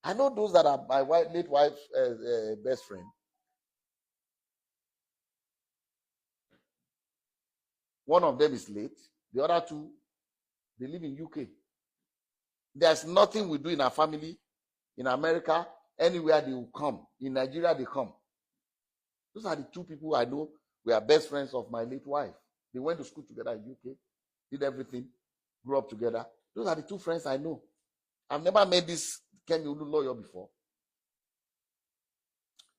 I know those that are my late wife's best friend. One of them is late. The other two, they live in UK. There's nothing we do in our family, in America, anywhere they will come. In Nigeria, they come. Those are the two people I know we are best friends of my late wife. They went to school together in UK, did everything, grew up together. Those are the two friends I know. I've never met this Kemi Olu lawyer before.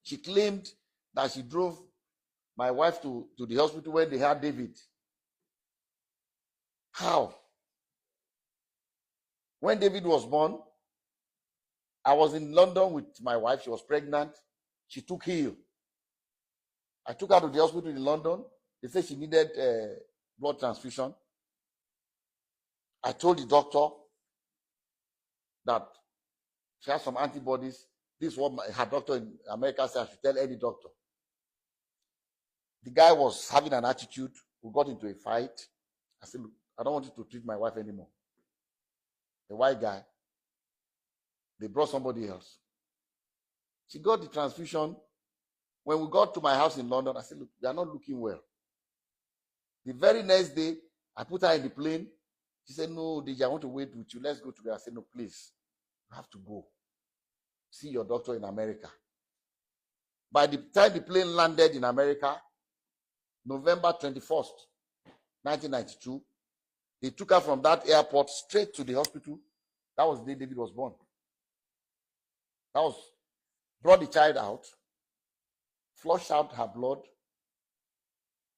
She claimed that she drove my wife to the hospital when they had David. How? When David was born, I was in London with my wife. She was pregnant. She took heel. I took her to the hospital in London. They said she needed blood transfusion. I told the doctor that she has some antibodies. This is what her doctor in America said I should tell any doctor. The guy was having an attitude. We got into a fight. I said, look, I don't want you to treat my wife anymore. The white guy. They brought somebody else. She got the transfusion. When we got to my house in London, I said, look, you are not looking well. The very next day, I put her in the plane. She said, no, Deji, I want to wait with you. Let's go together. I said, no, please. You have to go. See your doctor in America. By the time the plane landed in America, November 21st, 1992, they took her from that airport straight to the hospital. That was the day David was born. Brought the child out, flushed out her blood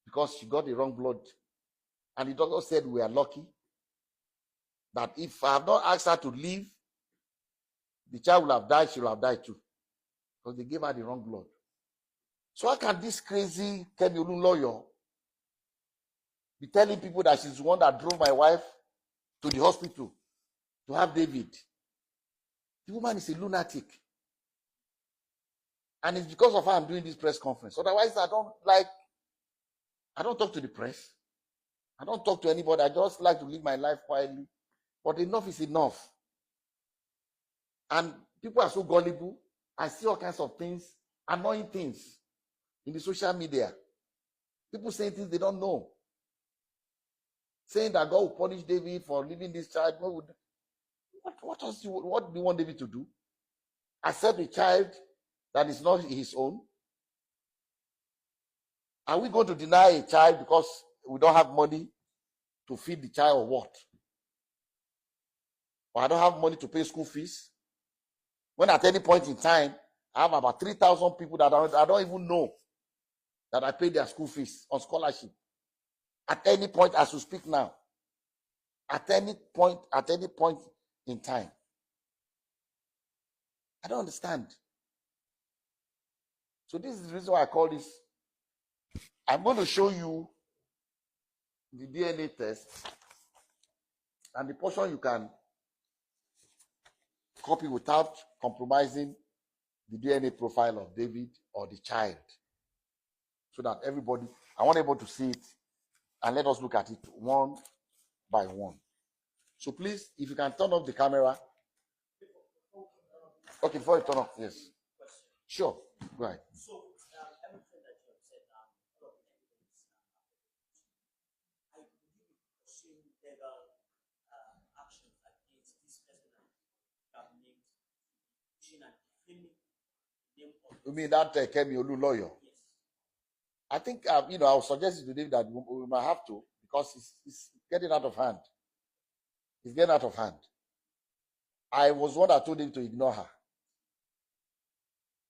because she got the wrong blood. And the doctor said we are lucky that if I have not asked her to leave, the child will have died, she will have died too. Because they gave her the wrong blood. So how can this crazy Kemi Olu lawyer be telling people that she's the one that drove my wife to the hospital to have David? The woman is a lunatic. And it's because of her I'm doing this press conference. Otherwise, I don't talk to the press. I don't talk to anybody. I just like to live my life quietly. But enough is enough. And people are so gullible. I see all kinds of things, annoying things in the social media. People saying things they don't know. Saying that God will punish David for leaving this child. What do you want David to do? Accept a child that is not his own? Are we going to deny a child because we don't have money to feed the child or what? Or I don't have money to pay school fees? When at any point in time, I have about 3,000 people that I don't even know that I pay their school fees on scholarship. At any point as we speak now. At any point in time. I don't understand. So this is the reason why I call this. I'm going to show you the DNA test and the portion you can copy without compromising the DNA profile of David or the child. So that everybody, I want everybody to see it and let us look at it one by one. So please, if you can turn off the camera. Okay, before you turn off, yes. Sure, go ahead. So, everything that you have said now, all of the evidence, I believe you pursue legal actions against this person that have named, pushing and defaming the name of. You mean that Kemi Olu lawyer? Yes. I think, I'll suggest to David that we might have to, because it's getting out of hand. It's getting out of hand. I was one that told him to ignore her.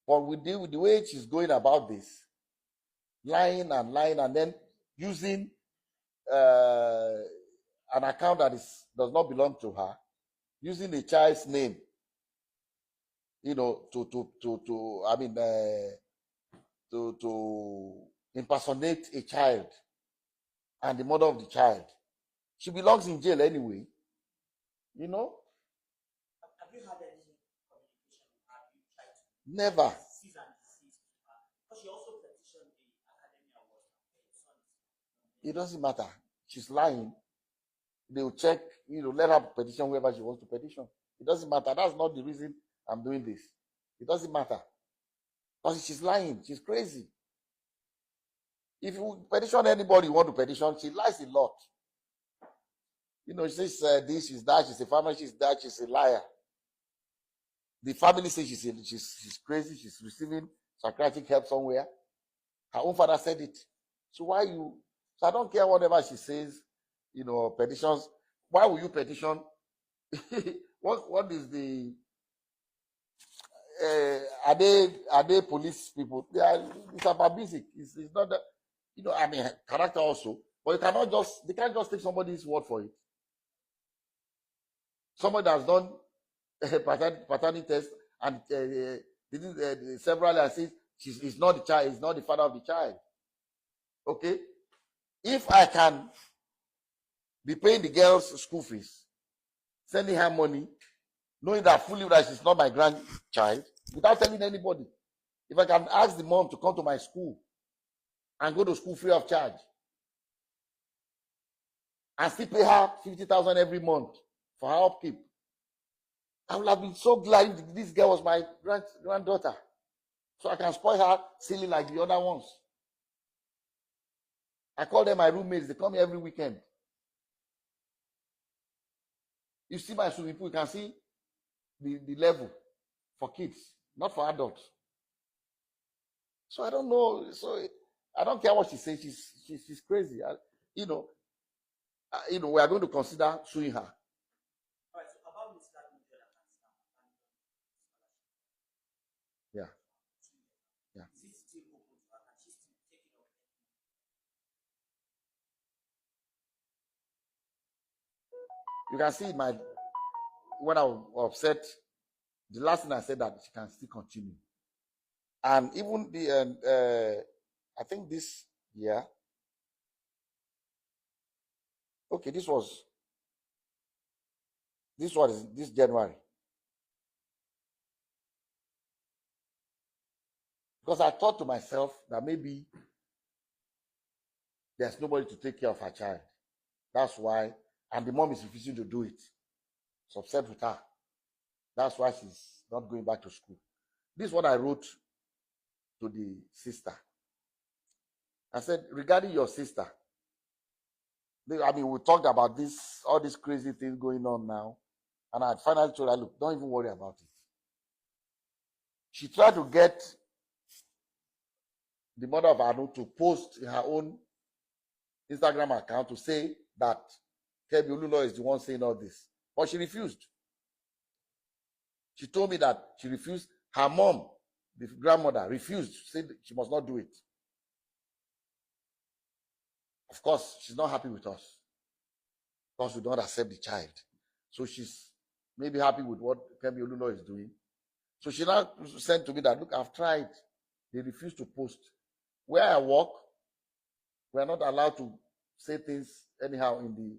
But with the way she's going about this, lying and then using an account that does not belong to her, using a child's name, to impersonate a child and the mother of the child. She belongs in jail anyway. Have you had any communication with her? Have you tried to Never. cease and desist with her? Because she also petitioned the Academy Award. It doesn't matter. She's lying. They will check, let her petition whoever she wants to petition. It doesn't matter. That's not the reason I'm doing this. It doesn't matter. Because she's lying. She's crazy. If you petition anybody you want to petition, she lies a lot. You know, she says this, she's that, she's a farmer, she's that, she's a liar. The family says she's crazy, she's receiving psychiatric help somewhere. Her own father said it. So why you? So I don't care whatever she says, you know, petitions. Why will you petition? What is the are they police people? It's about basic. It's not that, you know, I mean character also. But they can't just take somebody's word for it. Somebody that's done a paternity test and did several and says he's not the child, he's not the father of the child. Okay? If I can be paying the girl's school fees, sending her money, knowing that fully that she's not my grandchild, without telling anybody, if I can ask the mom to come to my school and go to school free of charge, and still pay her 50,000 every month for her upkeep, I would have been so glad if this girl was my granddaughter, so I can spoil her silly like the other ones. I call them my roommates. They come here every weekend. You see my swimming pool, you can see the level for kids, not for adults. So I don't know. So I don't care what she says. She's crazy. You know, we are going to consider suing her. All right, so about Miss Davido and Yeah. Yeah. is it still open to her? Can she still take it up? You can see when I was upset, the last thing I said that she can still continue. And even I think this year, okay, this was this January. Because I thought to myself that maybe there's nobody to take care of her child. That's why, and the mom is refusing to do it. It's upset with her. That's why she's not going back to school. This is what I wrote to the sister. I said, regarding your sister, I mean, we talked about all these crazy things going on now. And I finally told her, look, don't even worry about it. She tried to get the mother of Anu to post her own Instagram account to say that Kebi Olulo is the one saying all this. But she refused. She told me that she refused. Her mom, the grandmother, refused. Said she must not do it. Of course, she's not happy with us because we don't accept the child. So she's maybe happy with what Kebi Olulo is doing. So she now sent to me that, look, I've tried. They refuse to post. Where I work, we are not allowed to say things anyhow in the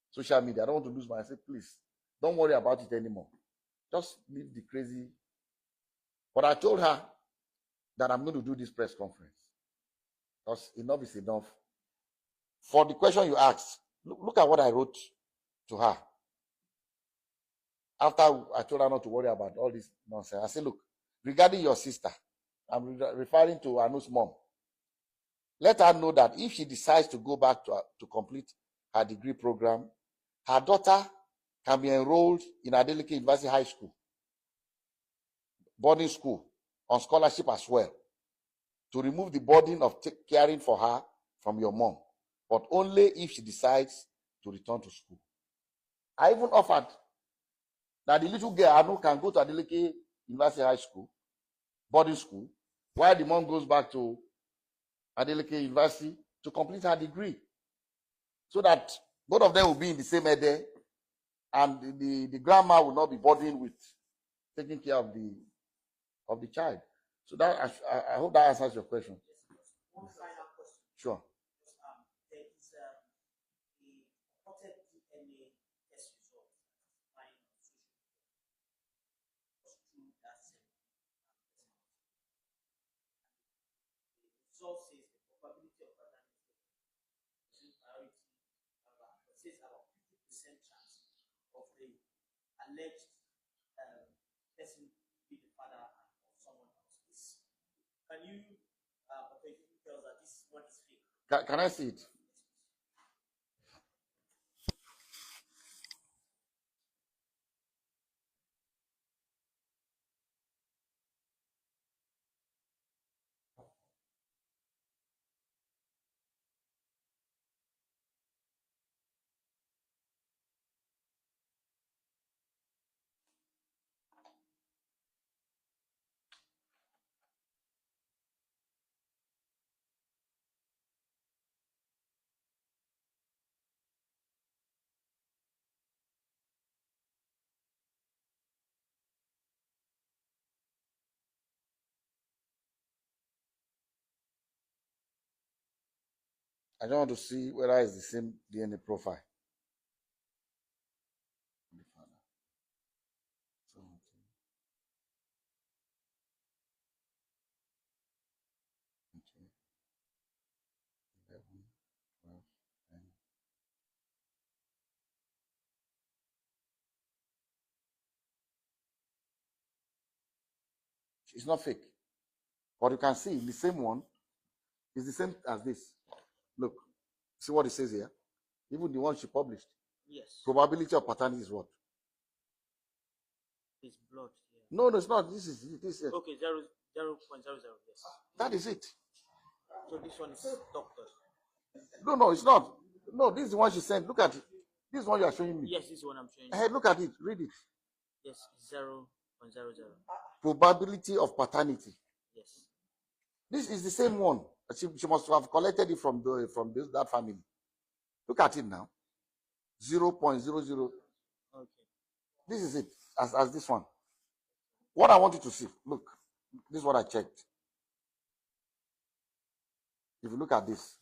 social media. I don't want to lose my. I said, please, don't worry about it anymore. Just leave the crazy. But I told her that I'm going to do this press conference. Because enough is enough. For the question you asked, look at what I wrote to her. After I told her not to worry about all this nonsense, I said, look, regarding your sister, I'm referring to Anu's mom. Let her know that if she decides to go back to complete her degree program, her daughter can be enrolled in Adeleke University High School, boarding school, on scholarship as well, to remove the burden of caring for her from your mom, but only if she decides to return to school. I even offered that the little girl Anu can go to Adeleke University High School, boarding school, while the mom goes back to Adeleke University to complete her degree, so that both of them will be in the same ede, and the grandma will not be burdened with taking care of the child. So that I hope that answers your question. One final question. Sure. There is a reported DNA test result lying on social media. Through that same the result says the probability of paternity is priority says about 50% chance of the alleged person you authentically tell that this one is fake? Can I see it? I don't want to see whether it's the same DNA profile. The father. 17, 18, 11, 12, 10. It's not fake. But you can see the same one is the same as this. Look, see what it says here? Even the one she published. Yes. Probability of paternity is what? It's blood. Yeah. No, it's not. This is this. Okay, 0.00. Yes. That is it. So this one is doctor. No, it's not. No, this is the one she sent. Look at it. This is one you are showing me. Yes, this is one I'm showing you. Hey, look at it. Read it. Yes, 0.00. Probability of paternity. Yes. This is the same one. She must have collected it from that family. Look at it now. 0.00. Okay. This is it. As this one. What I want you to see. Look. This is what I checked. If you look at this,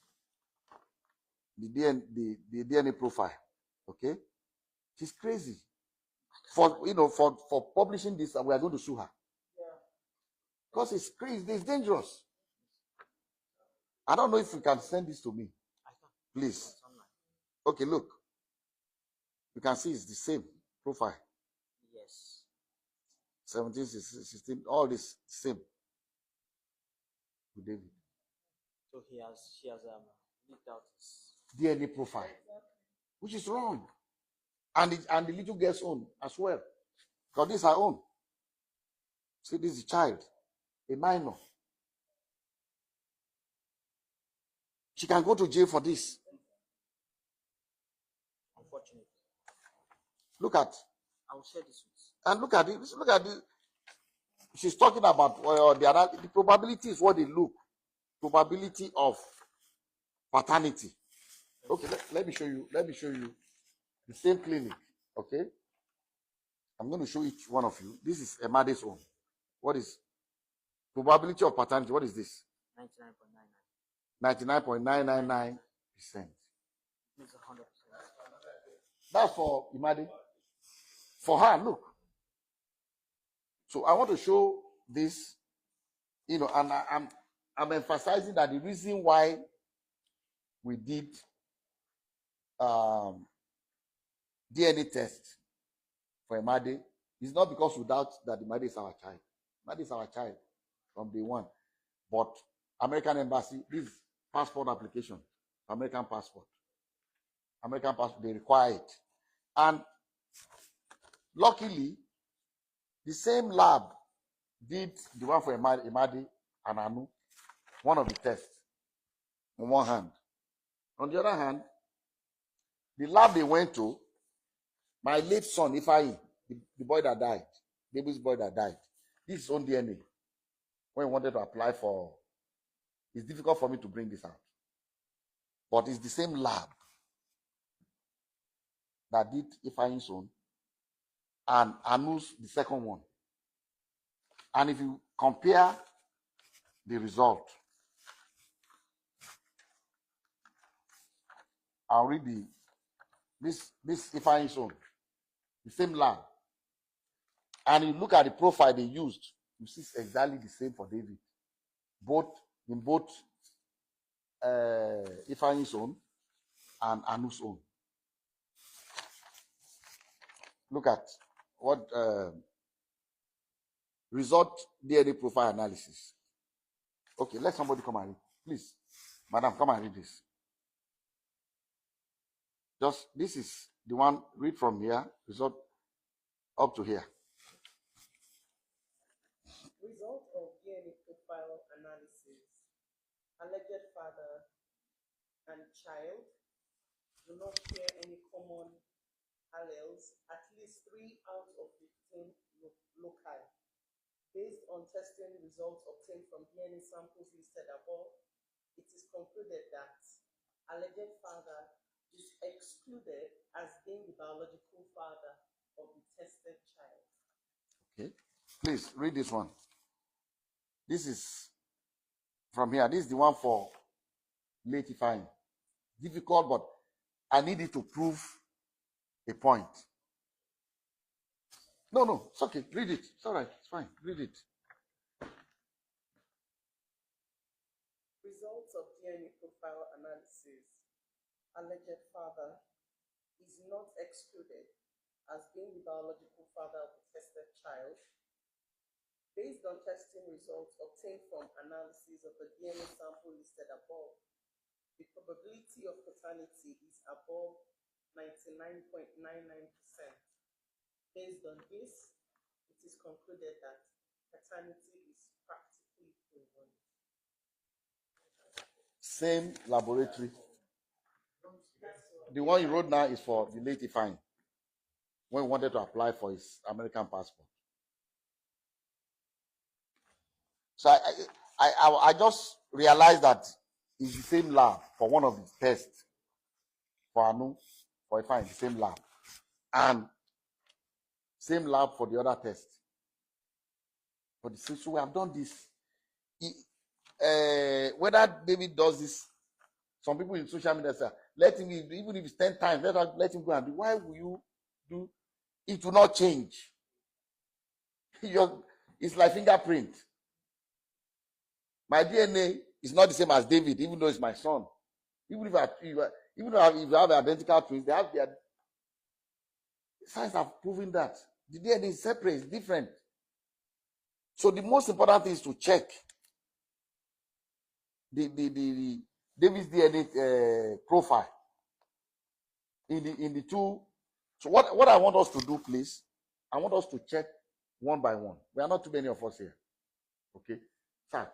the DNA profile, okay? She's crazy. For publishing this, we are going to sue her. Because it's crazy, it's dangerous. I don't know if you can send this to me. I can. Please. Okay, look. You can see it's the same profile. Yes. 17, 16, all this same. With David. So she has leaked out his DNA profile, which is wrong, and the little girl's own as well, because this is her own. See, this is a child, a minor. She can go to jail for this. Unfortunately. Look at. I will share this with. And look at it. Look at it. She's talking about the probability is what they look. Probability of paternity. Okay, let me show you. Let me show you the same clinic. Okay, I'm going to show each one of you. This is Emade's own. What is probability of paternity? What is this? 99.99. 99.999%. It's 100%. That's for Imade. For her, look. So I want to show this, and I'm emphasizing that the reason why we did DNA test for Imade is not because we doubt that Imade is our child. Imade is our child from day one. But American Embassy, this passport application, American passport, they require it. And luckily, the same lab did the one for Imade and Anu, one of the tests, on one hand. On the other hand, the lab they went to, my late son, Ifeanyi, the boy that died, baby's boy that died, this is his own DNA. When he wanted to apply for, it's difficult for me to bring this out. But it's the same lab that did Ifeanyi's own and Anu's the second one. And if you compare the result, I'll read this Ifeanyi's own, the same lab. And you look at the profile they used, you see it's exactly the same for David. In both Ifeanyi's own and Anu's own. Look at what result DNA profile analysis. Okay, let somebody come and read. Please, madam, come and read this. Just, this is the one, read from here, result up to here. Result of DNA profile analysis. Alleged father and child do not share any common alleles, at least 3 out of 15 loci. Based on testing results obtained from DNA samples listed above, it is concluded that alleged father is excluded as being the biological father of the tested child. Okay, please read this one. This is from here. This is the one for latifying. Difficult, but I need it to prove a point. No, it's okay. Read it. It's all right. It's fine. Read it. Results of DNA profile analysis. Alleged father is not excluded as being the biological father of the tested child. Based on testing results obtained from analysis of the DNA sample listed above, the probability of paternity is above 99.99%. Based on this, it is concluded that paternity is practically proven. Same laboratory. The one you wrote now is for the latifying, when he wanted to apply for his American passport. So I just realized that it's the same lab for one of the tests for Anu, for Ifeanyi, the same lab, and same lab for the other test. For the so we have done this. Whether David does this, some people in social media say, let him, even if it's 10 times, let him go and do. Why will you do? It will not change. It's like fingerprint. My DNA is not the same as David, even though it's my son. Even if you have identical twins, they have their science have proven that the DNA is separate, it's different. So the most important thing is to check the David's DNA profile in the two. So what I want us to do, please, I want us to check one by one. We are not too many of us here. Okay,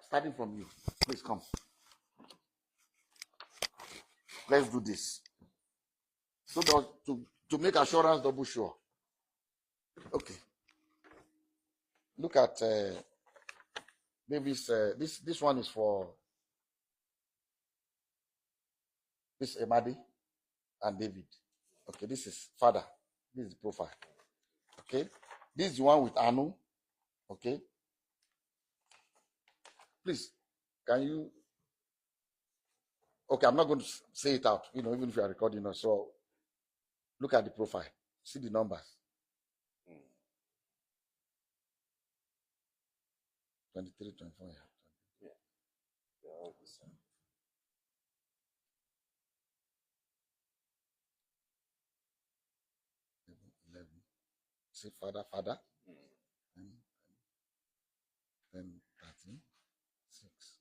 starting from you, please come. Let's do this. So to make assurance double sure. Okay. Look at David's. This one is for this Emadi and David. Okay, this is father. This is the profile. Okay, this is the one with Anu. Okay, please, can you? Okay, I'm not going to say it out. Even if you are recording us. So look at the profile. See the numbers. 23, 24. Yeah. They're all the same. See, father, 10, 13, 6,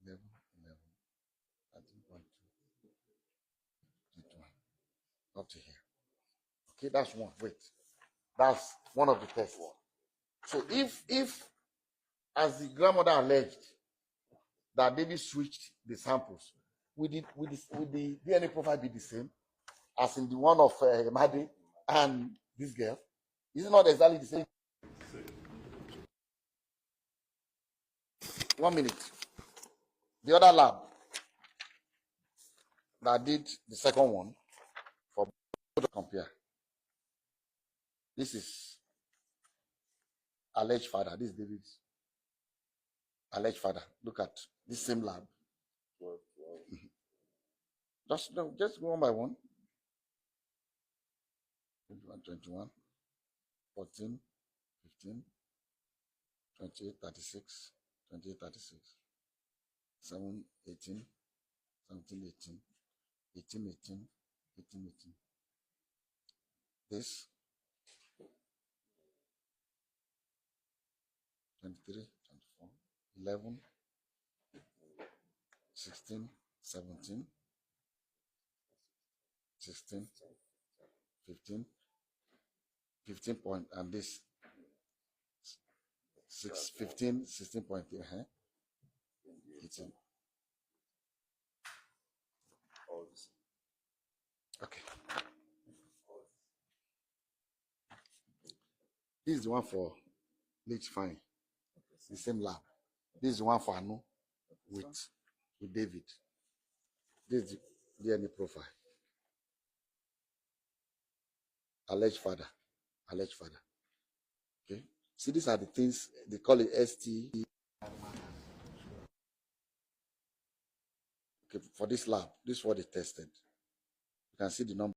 11, 13.2, 21, up to here. Okay, that's one. Wait, that's one of the tests. So if as the grandmother alleged that David switched the samples, would the DNA profile be the same as in the one of Madi and this girl? Is it not exactly the same? 1 minute. The other lab that did the second one for both to compare. This is alleged father. This is David's alleged father. Look at this same lab. 12. Just go one by one. 21, 14, 15, 28, 36, 28, 36, 7, 18, 17, 18, 18, 18, 18, 18. This 23, 11, 16, 17, 16, 15, 15 point, and this 15, 16.3, 18. All this. Okay. This is the one for Leach Fine. The same lab. This is the one for Anu with David. This is the DNA profile. Alleged father. Alleged father. Okay. See, these are the things they call it ST. Okay, for this lab, this is what they tested. You can see the number.